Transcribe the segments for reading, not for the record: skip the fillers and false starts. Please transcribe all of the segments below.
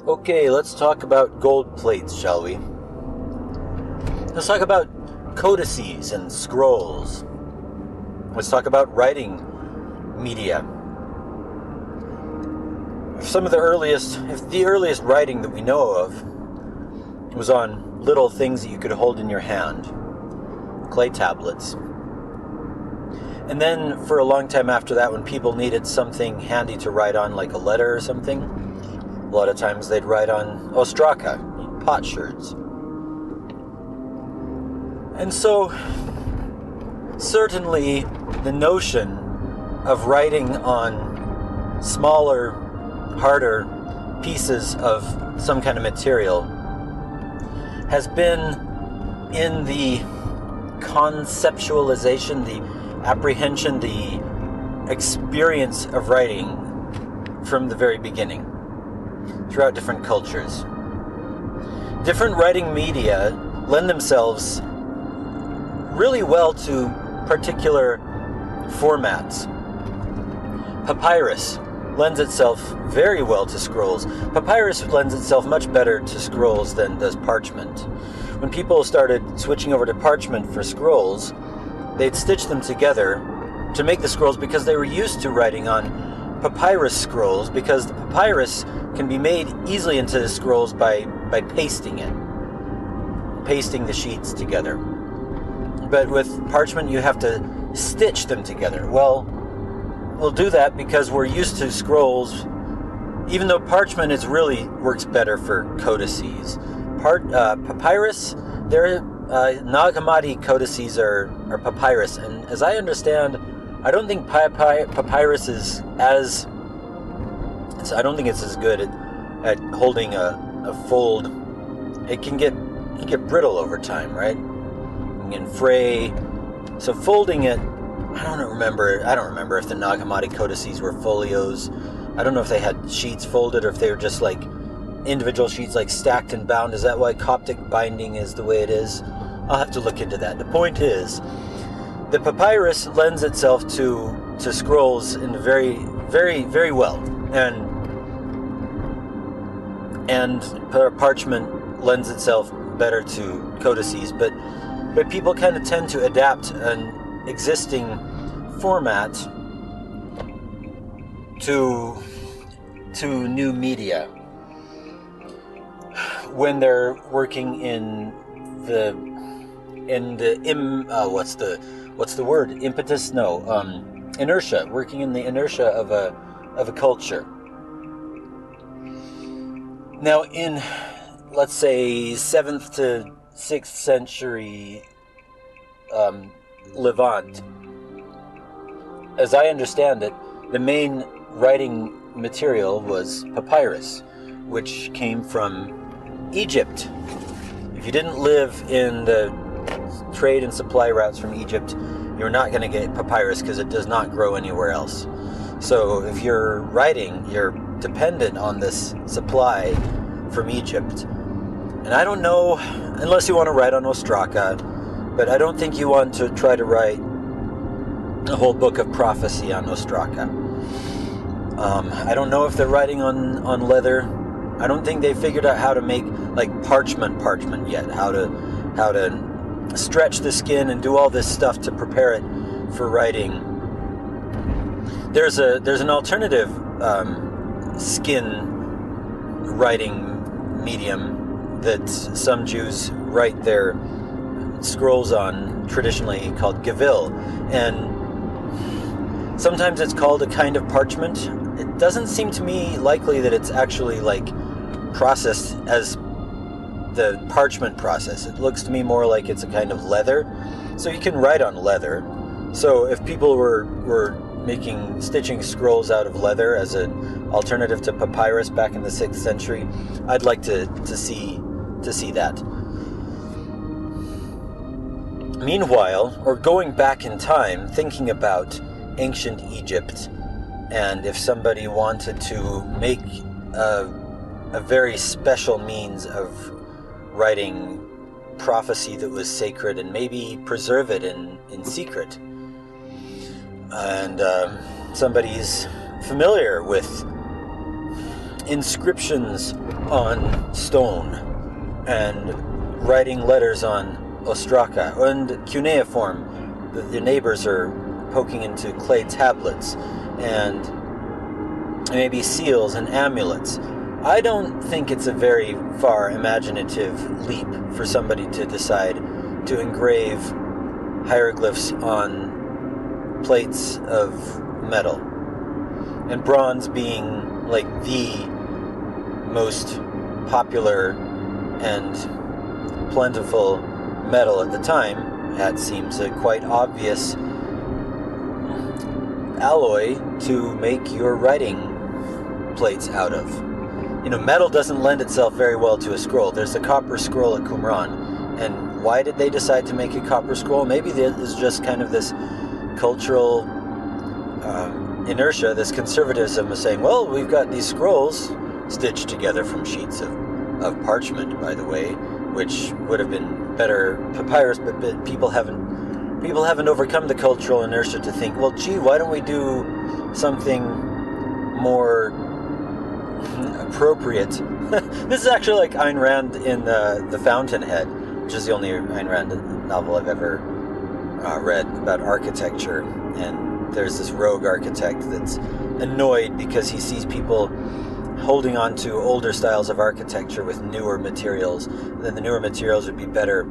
Okay, let's talk about gold plates, shall we? Let's talk about codices and scrolls. Let's talk about writing media. If the earliest writing that we know of was on little things that you could hold in your hand, clay tablets. And then for a long time after that, when people needed something handy to write on, like a letter or something, a lot of times they'd write on ostraka, potsherds. And so, certainly the notion of writing on smaller, harder pieces of some kind of material has been in the conceptualization, the apprehension, the experience of writing from the very beginning, throughout different cultures. Different writing media lend themselves really well to particular formats. Papyrus lends itself very well to scrolls. Papyrus lends itself much better to scrolls than does parchment. When people started switching over to parchment for scrolls, they'd stitch them together to make the scrolls because they were used to writing on papyrus scrolls, because the papyrus can be made easily into the scrolls by pasting the sheets together. But with parchment, you have to stitch them together. Well, we'll do that because we're used to scrolls, even though parchment really works better for codices. Papyrus, their Nag Hammadi codices are papyrus, and as I understand, I don't think papyrus is as... I don't think it's as good at holding a fold. It can get brittle over time, right? It can fray. So folding it, I don't remember if the Nag Hammadi codices were folios. I don't know if they had sheets folded or if they were just like individual sheets, like stacked and bound. Is that why Coptic binding is the way it is? I'll have to look into that. The point is, the papyrus lends itself to scrolls in very, very, very well, and parchment lends itself better to codices. But people kind of tend to adapt an existing format to new media when they're working inertia, working in the inertia of a culture. Now, in, let's say, 7th to 6th century Levant, as I understand it, the main writing material was papyrus, which came from Egypt. If you didn't live in the trade and supply routes from Egypt, you're not going to get papyrus because it does not grow anywhere else. So if you're writing, you're dependent on this supply from Egypt. And I don't know, unless you want to write on ostraka, but I don't think you want to try to write a whole book of prophecy on ostraka. I don't know if they're writing on leather. I don't think they figured out how to make like parchment yet, how to stretch the skin and do all this stuff to prepare it for writing. There's an alternative skin writing medium that some Jews write their scrolls on, traditionally called gevil, and sometimes it's called a kind of parchment. It doesn't seem to me likely that it's actually like processed as the parchment process. It looks to me more like it's a kind of leather. So you can write on leather. So if people were stitching scrolls out of leather as an alternative to papyrus back in the 6th century, I'd like to see that. Meanwhile, or going back in time, thinking about ancient Egypt, and if somebody wanted to make a very special means of writing prophecy that was sacred and maybe preserve it in secret, and somebody's familiar with inscriptions on stone and writing letters on ostraka and cuneiform that the neighbors are poking into clay tablets, and maybe seals and amulets. I don't think it's a very far imaginative leap for somebody to decide to engrave hieroglyphs on plates of metal, and bronze being like the most popular and plentiful metal at the time. That seems a quite obvious alloy to make your writing plates out of. Metal doesn't lend itself very well to a scroll. There's a copper scroll at Qumran, and why did they decide to make a copper scroll? Maybe this is just kind of this cultural inertia, this conservatism of saying, well, we've got these scrolls stitched together from sheets of parchment, by the way, which would have been better papyrus, but people haven't overcome the cultural inertia to think, well, gee, why don't we do something more appropriate? This is actually like Ayn Rand in The Fountainhead, which is the only Ayn Rand novel I've ever read about architecture. And there's this rogue architect that's annoyed because he sees people holding on to older styles of architecture with newer materials. Then the newer materials would be better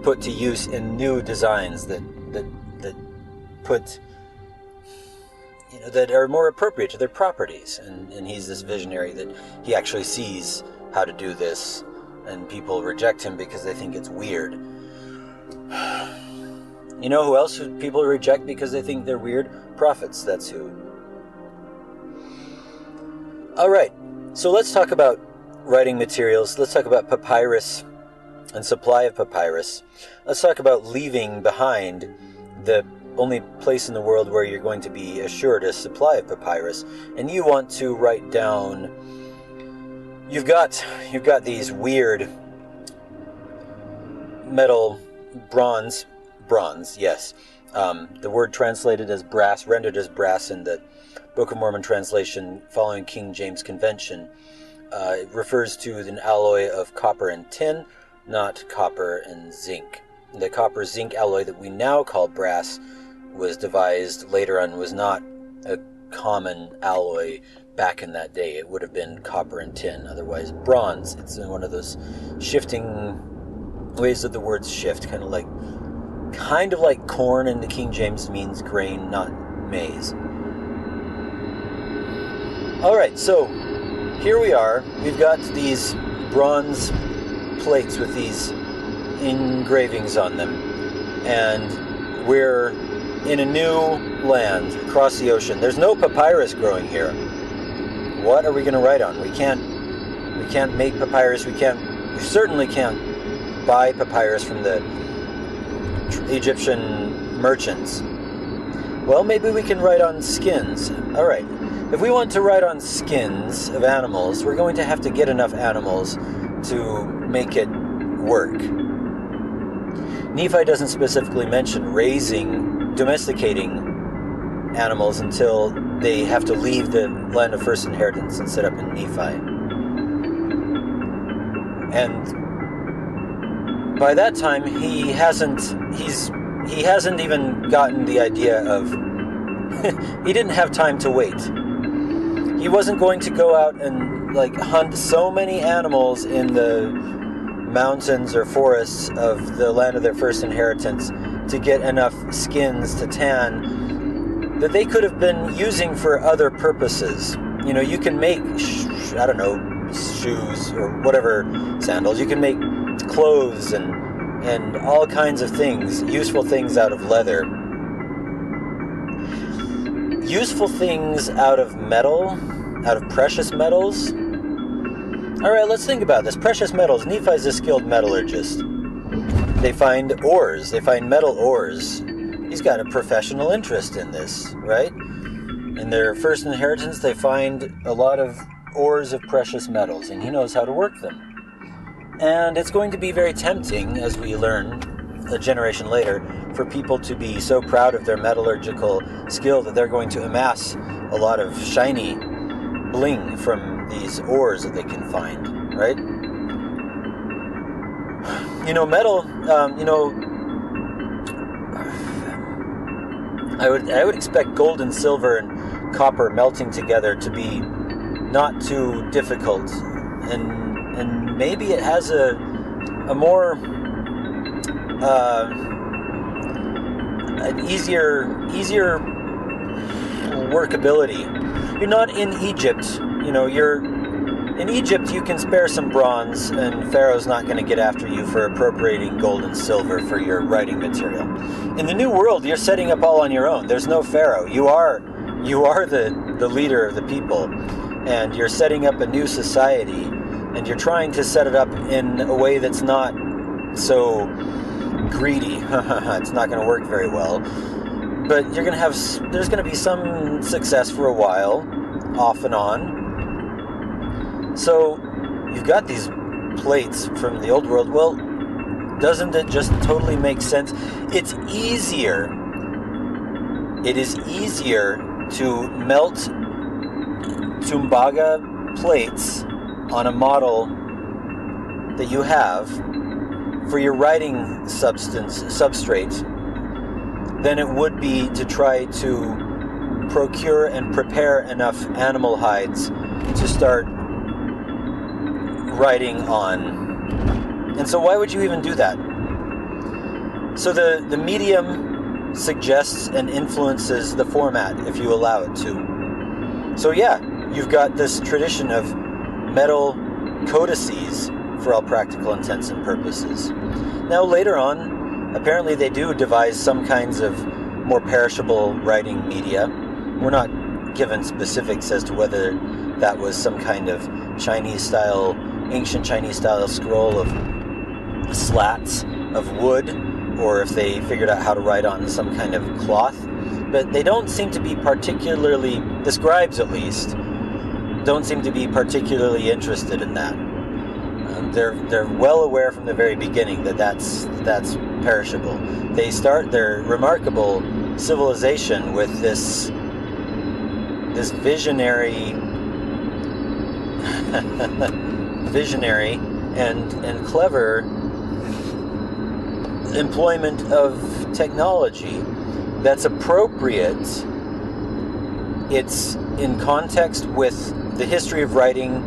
put to use in new designs that put, that are more appropriate to their properties. And he's this visionary that he actually sees how to do this, and people reject him because they think it's weird. You know who else people reject because they think they're weird? Prophets, that's who. Alright, so let's talk about writing materials. Let's talk about papyrus and supply of papyrus. Let's talk about leaving behind the only place in the world where you're going to be assured a supply of papyrus. And you want to write down, you've got these weird metal bronze, yes. The word translated as brass, rendered as brass in the Book of Mormon translation following King James Convention, it refers to an alloy of copper and tin, not copper and zinc. The copper-zinc alloy that we now call brass was devised later on, was not a common alloy back in that day. It would have been copper and tin, otherwise bronze. It's one of those shifting ways that the words shift, kind of like corn in the King James means grain, not maize. Alright, so here we are. We've got these bronze plates with these engravings on them, and we're in a new land across the ocean. There's no papyrus growing here. What are we going to write on? We can't make papyrus. We certainly can't buy papyrus from the Egyptian merchants. Well, maybe we can write on skins. All right. If we want to write on skins of animals, we're going to have to get enough animals to make it work. Nephi doesn't specifically mention domesticating animals until they have to leave the land of first inheritance and set up in Nephi. And by that time, he hasn't even gotten the idea of he didn't have time to wait. He wasn't going to go out and hunt so many animals in the mountains or forests of the land of their first inheritance to get enough skins to tan that they could have been using for other purposes. You can make, shoes or whatever, sandals. You can make clothes and all kinds of things, useful things out of leather. Useful things out of metal, out of precious metals. Alright, let's think about this. Precious metals. Nephi's a skilled metallurgist. They find ores. They find metal ores. He's got a professional interest in this, right? In their first inheritance, they find a lot of ores of precious metals, and he knows how to work them. And it's going to be very tempting, as we learn a generation later, for people to be so proud of their metallurgical skill that they're going to amass a lot of shiny bling from these ores that they can find, right? Metal, I would expect gold and silver and copper melting together to be not too difficult, and maybe it has a more an easier workability. You're not in Egypt, you're in Egypt. You can spare some bronze, and Pharaoh's not going to get after you for appropriating gold and silver for your writing material. In the New World, you're setting up all on your own. There's no Pharaoh. You are the leader of the people, and you're setting up a new society, and you're trying to set it up in a way that's not so greedy. It's not going to work very well, but there's going to be some success for a while, off and on. So you've got these plates from the old world. Well, doesn't it just totally make sense? It is easier to melt tumbaga plates on a model that you have for your writing substrate than it would be to try to procure and prepare enough animal hides to start writing on. And so why would you even do that? So the medium suggests and influences the format if you allow it to. So yeah, you've got this tradition of metal codices for all practical intents and purposes. Now later on, apparently they do devise some kinds of more perishable writing media. We're not given specifics as to whether that was some kind of ancient Chinese style scroll of slats of wood, or if they figured out how to write on some kind of cloth. But they don't seem to be particularly, the scribes at least, don't seem to be particularly interested in that. They're well aware from the very beginning that that's perishable. They start their remarkable civilization with this visionary and clever employment of technology that's appropriate. It's in context with the history of writing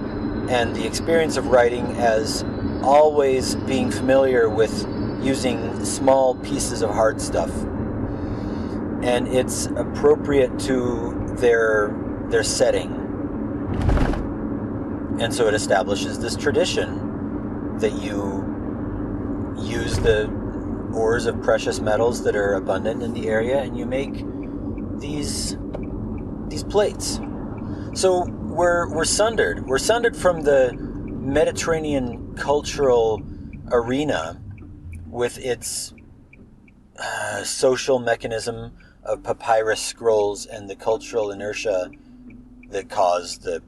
and the experience of writing as always being familiar with using small pieces of hard stuff. And it's appropriate to their setting. And so it establishes this tradition that you use the ores of precious metals that are abundant in the area, and you make these plates. So we're sundered. We're sundered from the Mediterranean cultural arena with its social mechanism of papyrus scrolls and the cultural inertia that caused the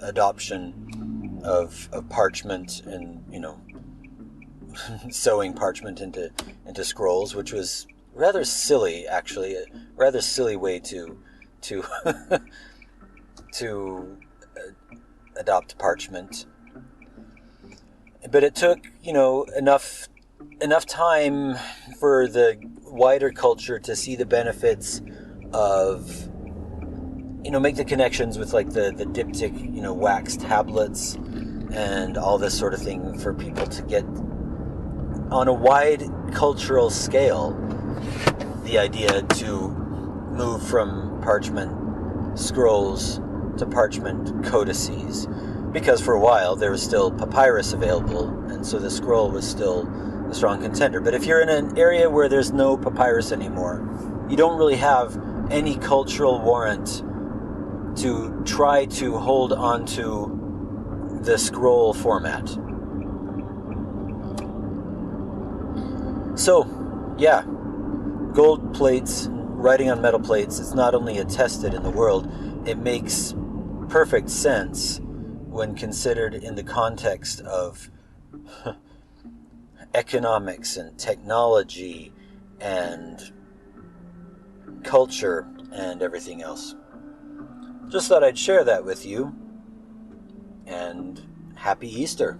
adoption of parchment and sewing parchment into scrolls, which was rather silly, actually, a rather silly way to to adopt parchment. But it took enough time for the wider culture to see the benefits of make the connections with like the diptych wax tablets and all this sort of thing, for people to get on a wide cultural scale the idea to move from parchment scrolls to parchment codices, because for a while there was still papyrus available, and so the scroll was still a strong contender. But if you're in an area where there's no papyrus anymore, you don't really have any cultural warrant to try to hold on to the scroll format. So, yeah, gold plates, writing on metal plates, it's not only attested in the world, it makes perfect sense when considered in the context of economics and technology and culture and everything else. Just thought I'd share that with you. And happy Easter.